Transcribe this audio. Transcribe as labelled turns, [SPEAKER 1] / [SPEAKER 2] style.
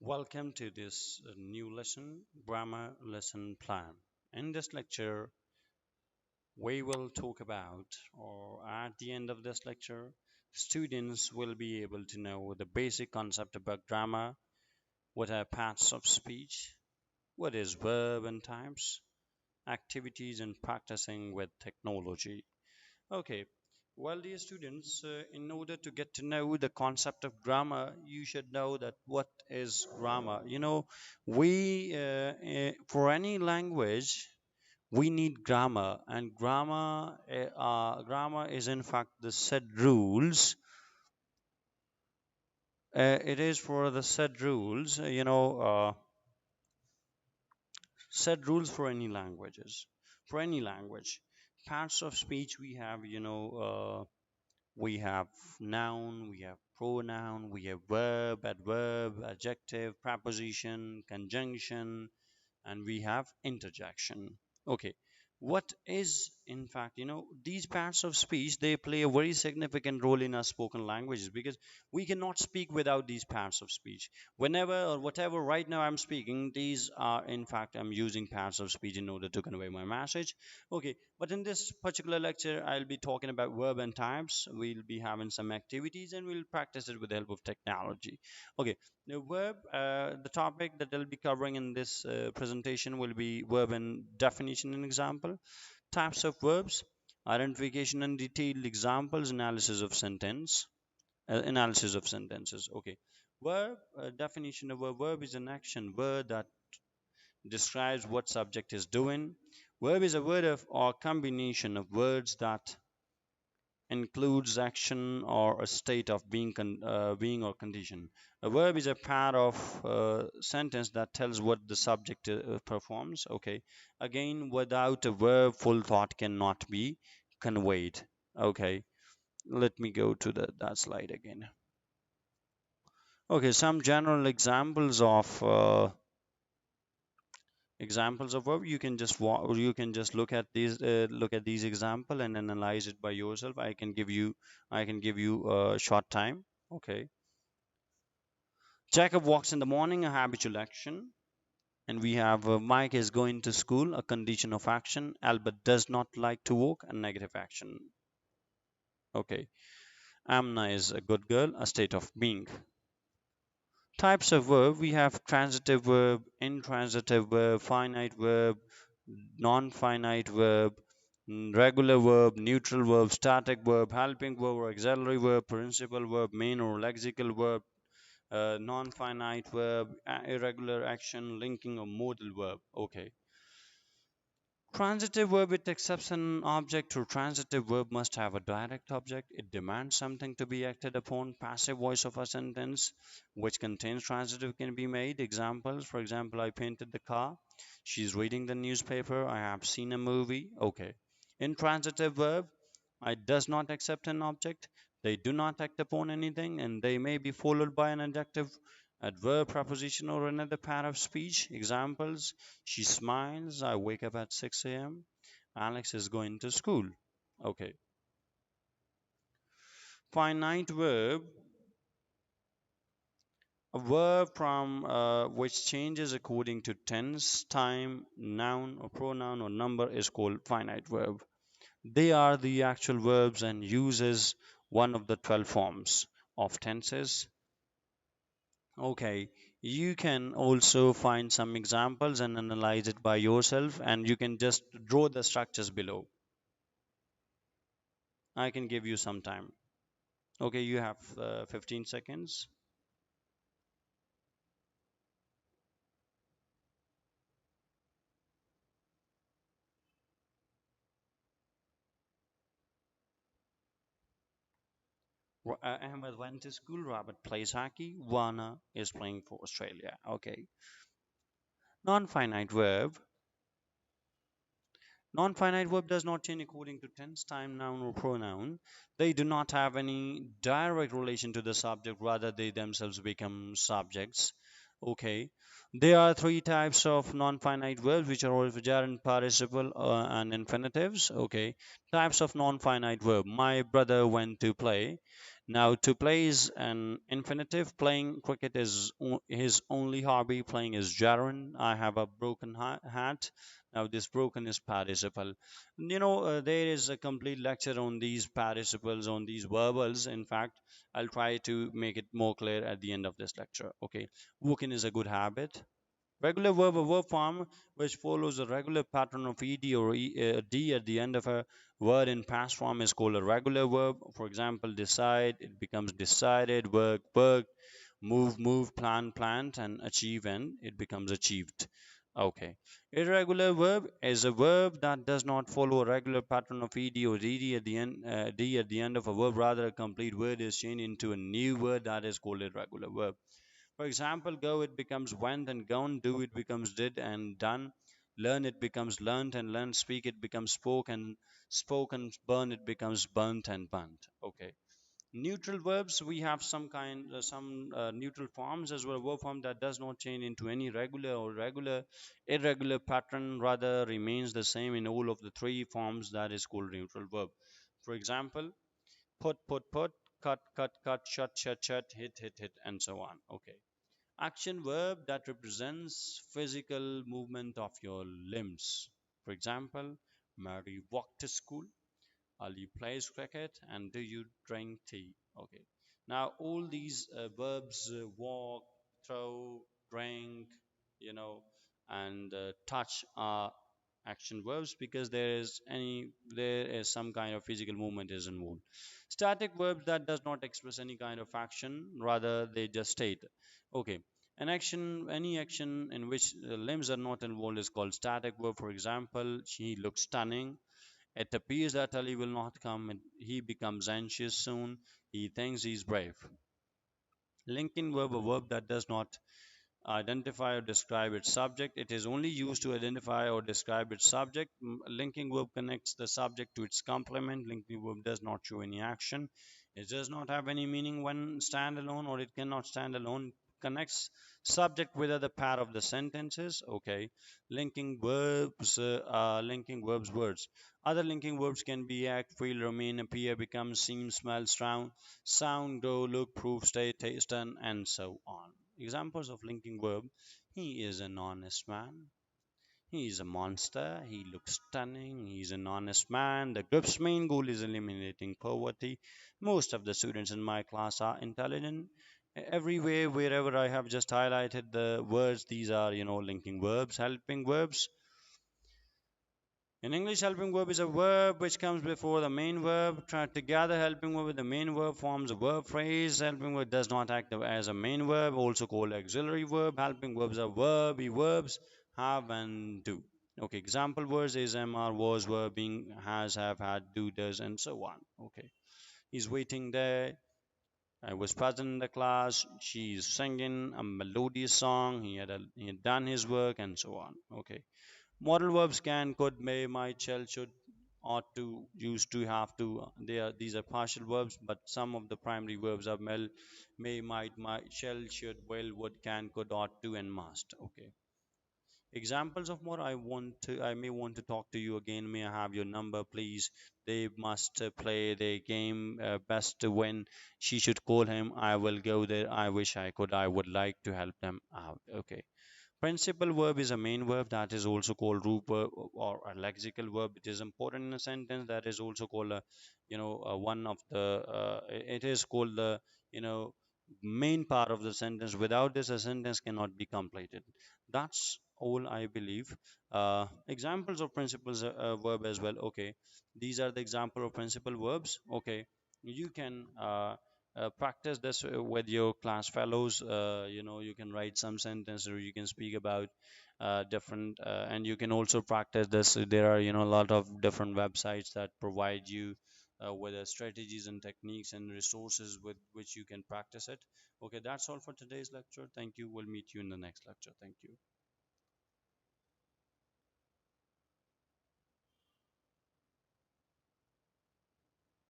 [SPEAKER 1] Welcome to this new lesson, grammar lesson plan. In this lecture, we will talk about, or at the end of this lecture, students will be able to know the basic concept about grammar, what are parts of speech, what is verb and types, activities and practicing with technology. Okay, well, dear students, in order to get to know the concept of grammar, you should know that what is grammar. For any language, we need grammar, and grammar is in fact the set rules. It is for the set rules, set rules for any languages. For any language, parts of speech we have, we have noun, we have pronoun, we have verb, adverb, adjective, preposition, conjunction, and we have interjection. Okay, what is in fact, these parts of speech, they play a very significant role in our spoken languages because we cannot speak without these parts of speech. Whenever or whatever right now I'm speaking, these are in fact I'm using parts of speech in order to convey my message. Okay, but in this particular lecture I'll be talking about verb and types. We'll be having some activities and we'll practice it with the help of technology. Okay, the verb, the topic that I'll be covering in this presentation will be verb and definition and example, types of verbs, identification and detailed examples, analysis of sentences. Okay, verb, definition of a verb is an action word that describes what subject is doing. Verb is a word of or combination of words that includes action or a state of being or condition. A verb is a part of sentence that tells what the subject performs. Okay. Again, without a verb, full thought cannot be conveyed. Okay. Let me go to that slide again. Okay. Some general examples of verb. You can just look at these example and analyze it by yourself. I can give you a short time. Okay. Jacob walks in the morning, a habitual action. And we have Mike is going to school, a condition of action. Albert does not like to walk, a negative action. Okay. Amna is a good girl, a state of being. Types of verb, we have transitive verb, intransitive verb, finite verb, non-finite verb, regular verb, neutral verb, static verb, helping verb or auxiliary verb, principal verb, main or lexical verb, non-finite verb, irregular action, linking or modal verb. Okay. Transitive verb, it accepts an object, or transitive verb must have a direct object. It demands something to be acted upon. Passive voice of a sentence which contains transitive can be made. Examples, for example, I painted the car. She's reading the newspaper. I have seen a movie. Okay. Intransitive verb, it does not accept an object. They do not act upon anything, and they may be followed by an adjective, adverb, preposition, or another part of speech. Examples: she smiles. I wake up at 6 a.m. Alex is going to school. Okay. Finite verb, a verb from which changes according to tense, time, noun or pronoun or number is called finite verb. They are the actual verbs and uses one of the 12 forms of tenses. Okay, you can also find some examples and analyze it by yourself, and you can just draw the structures below. I can give you some time. Okay, you have 15 seconds. Ahmed went to school, Robert plays hockey, Warner is playing for Australia. Okay. Non-finite verb. Non-finite verb does not change according to tense, time, noun, or pronoun. They do not have any direct relation to the subject, rather they themselves become subjects. Okay. There are three types of non-finite verbs, which are all gerund, participle, and infinitives. Okay. Types of non-finite verb. My brother went to play. Now, to play is an infinitive. Playing cricket is his only hobby. Playing is gerund. I have a broken hat. Now, this broken is participle. There is a complete lecture on these participles, on these verbals. In fact, I'll try to make it more clear at the end of this lecture. Okay. Walking is a good habit. Regular verb, a verb form which follows a regular pattern of ed or d at the end of a word in past form is called a regular verb. For example, decide, it becomes decided, work, worked, move, moved, plan, planned, and achieve, and it becomes achieved. Okay. Irregular verb is a verb that does not follow a regular pattern of ed or dd at the end, d at the end of a verb. Rather, a complete word is changed into a new word that is called irregular verb. For example, go it becomes went and gone, do it becomes did and done, learn it becomes learned and learned, speak it becomes spoke and spoken, burn it becomes burnt and burnt. Okay. Neutral verbs, we have some neutral forms as well. Verb form that does not change into any regular or irregular pattern, rather remains the same in all of the three forms. That is called neutral verb. For example, put, cut, shut, hit, and so on. Okay. Action verb that represents physical movement of your limbs. For example, Mary walked to school, Ali plays cricket, and do you drink tea? Okay. Now, all these verbs, walk, throw, drink, you know, and touch are action verbs because there is some kind of physical movement is involved. Static verbs that does not express any kind of action, rather they just state. Okay. Any action in which limbs are not involved is called static verb. For example, she looks stunning. It appears that Ali will not come, and he becomes anxious soon. He thinks he's brave. Linking verb, a verb that does not identify or describe its subject. It is only used to identify or describe its subject. Linking verb connects the subject to its complement. Linking verb does not show any action. It does not have any meaning when stand alone, or it cannot stand alone. Connects subject with other part of the sentences. Okay. Linking verbs, words. Other linking verbs can be act, feel, remain, appear, become, seem, smell, sound, go, look, prove, stay, taste, and so on. Examples of linking verb: he is an honest man. He is a monster. He looks stunning. He is an honest man. The group's main goal is eliminating poverty. Most of the students in my class are intelligent. Everywhere, wherever I have just highlighted the words, these are, linking verbs, helping verbs. In English, helping verb is a verb which comes before the main verb. Try together, helping verb with the main verb forms a verb phrase. Helping verb does not act as a main verb, also called auxiliary verb. Helping verbs are verby verbs, have and do. Okay, example words is am, are, was, were, being, has, have, had, do, does, and so on. Okay, he's waiting there. I was present in the class. She's singing a melodious song. He had done his work, and so on. Okay. Modal verbs can, could, may, might, shall, should, ought to, used to, have to. These are partial verbs, but some of the primary verbs are may, might, shall, should, will, would, can, could, ought to, and must. Okay. Examples of what I may want to talk to you again. May I have your number, please? They must play their game best to win. She should call him. I will go there. I wish I could. I would like to help them out. Okay. Principal verb is a main verb that is also called root verb or a lexical verb. It is important in a sentence. That is also called one of the. It is called the you know main part of the sentence. Without this, a sentence cannot be completed. That's all I believe. Examples of principles verb as well. Okay, these are the example of principal verbs. Okay, you can. Practice this with your class fellows. You can write some sentence or you can speak about different and you can also practice this. There are a lot of different websites that provide you with strategies and techniques and resources with which you can practice it. Okay, that's all for today's lecture. Thank you. We'll meet you in the next lecture. Thank you.